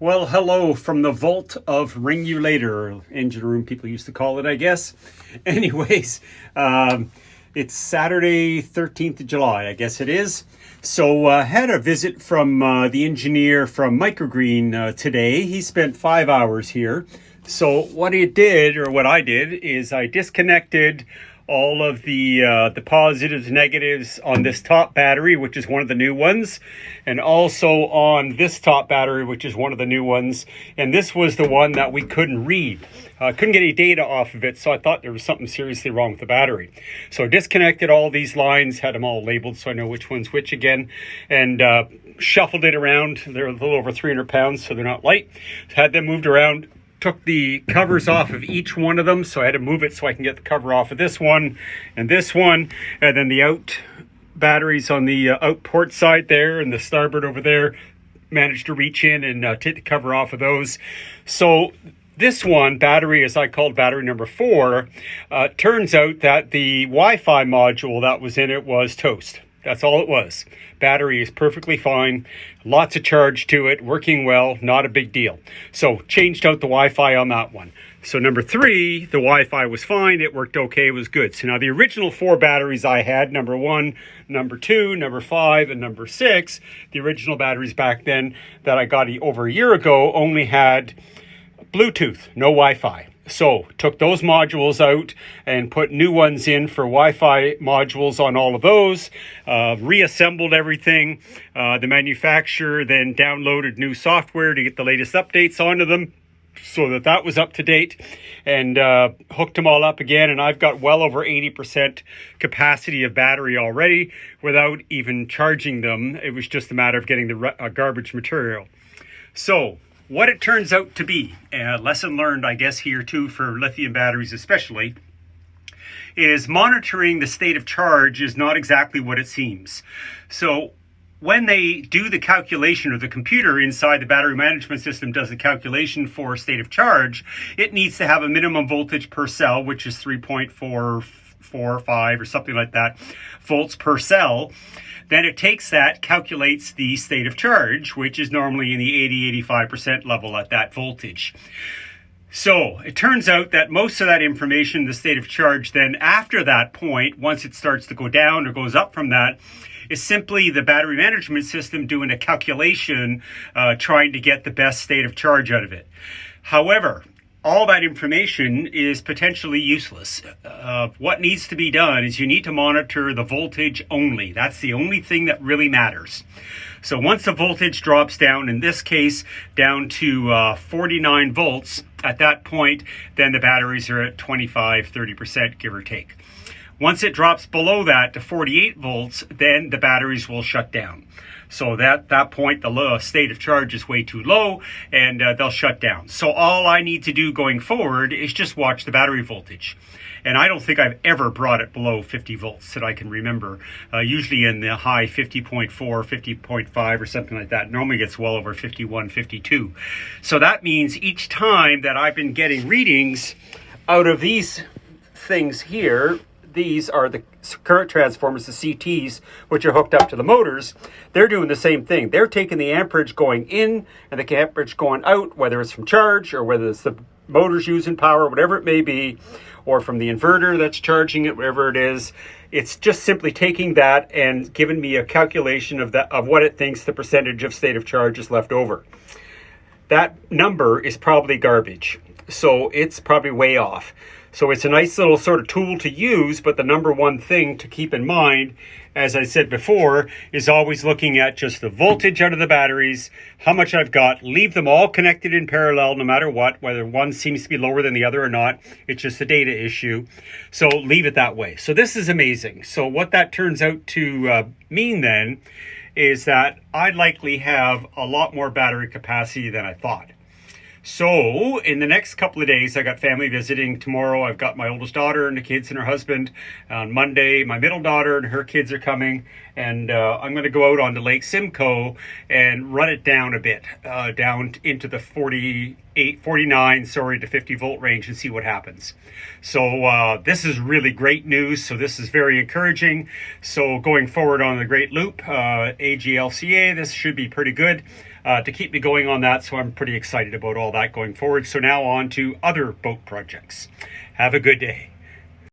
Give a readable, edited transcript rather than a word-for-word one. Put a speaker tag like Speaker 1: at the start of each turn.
Speaker 1: Well, hello from the vault of Ring You Later, engine room people used to call it, I guess. Anyways, it's Saturday, 13th of July, I guess it is. So had a visit from the engineer from Microgreen today. He spent 5 hours here. So what I did is I disconnected all of the positives, negatives on this top battery, which is one of the new ones, and also on this top battery, which is one of the new ones. And this was the one that we couldn't read. Couldn't get any data off of it, so I thought there was something seriously wrong with the battery. So I disconnected all these lines, had them all labeled so I know which one's which again, and shuffled it around. They're a little over 300 pounds, so they're not light. Had them moved around. Took the covers off of each one of them, so I had to move it so I can get the cover off of this one, and then the out batteries on the out port side there and the starboard over there. Managed to reach in and take the cover off of those. So this one, battery, as I called battery number 4, turns out that the Wi-Fi module that was in it was toast. That's all it was. Battery is perfectly fine, lots of charge to it, working well, not a big deal. So changed out the Wi-Fi on that one. So number 3, the Wi-Fi was fine, it worked okay, it was good. So now the original 4 batteries I had, number 1, number 2, number 5, and number 6, the original batteries back then that I got over a year ago only had Bluetooth, no Wi-Fi. So took those modules out and put new ones in for Wi-Fi modules on all of those, reassembled everything. The manufacturer then downloaded new software to get the latest updates onto them so that was up to date, and hooked them all up again. And I've got well over 80% capacity of battery already without even charging them. It was just a matter of getting the garbage material. So what it turns out to be, a lesson learned, I guess, here too for lithium batteries especially, is monitoring the state of charge is not exactly what it seems. So when they do the calculation, or the computer inside the battery management system does the calculation for state of charge, it needs to have a minimum voltage per cell, which is 3.445 or something like that, volts per cell. Then it takes that, calculates the state of charge, which is normally in the 80-85% level at that voltage. So it turns out that most of that information, the state of charge, then after that point, once it starts to go down or goes up from that, is simply the battery management system doing a calculation, trying to get the best state of charge out of it. However, all that information is potentially useless. What needs to be done is you need to monitor the voltage only. That's the only thing that really matters. So once the voltage drops down, in this case, down to 49 volts, at that point, then the batteries are at 25-30%, give or take. Once it drops below that to 48 volts, then the batteries will shut down. So at that point, the state of charge is way too low, and they'll shut down. So all I need to do going forward is just watch the battery voltage. And I don't think I've ever brought it below 50 volts that I can remember. Usually in the high 50.4, 50.5 or something like that. Normally gets well over 51, 52. So that means each time that I've been getting readings out of these things here, these are the current transformers, the CTs, which are hooked up to the motors. They're doing the same thing. They're taking the amperage going in and the amperage going out, whether it's from charge or whether it's the motors using power, whatever it may be, or from the inverter that's charging it, whatever it is. It's just simply taking that and giving me a calculation of what it thinks the percentage of state of charge is left over. That number is probably garbage. So it's probably way off. So it's a nice little sort of tool to use, but the number one thing to keep in mind, as I said before, is always looking at just the voltage out of the batteries, how much I've got, leave them all connected in parallel no matter what, whether one seems to be lower than the other or not. It's just a data issue. So leave it that way. So this is amazing. So what that turns out to mean then is that I likely have a lot more battery capacity than I thought. So in the next couple of days, I got family visiting. Tomorrow, I've got my oldest daughter and the kids and her husband. On Monday, my middle daughter and her kids are coming. And I'm going to go out onto Lake Simcoe and run it down a bit, down into the 49 to 50 volt range and see what happens. So this is really great news. So this is very encouraging. So going forward on the Great Loop, AGLCA, this should be pretty good. to keep me going on that. So I'm pretty excited about all that going forward. So now on to other boat projects. Have a good day.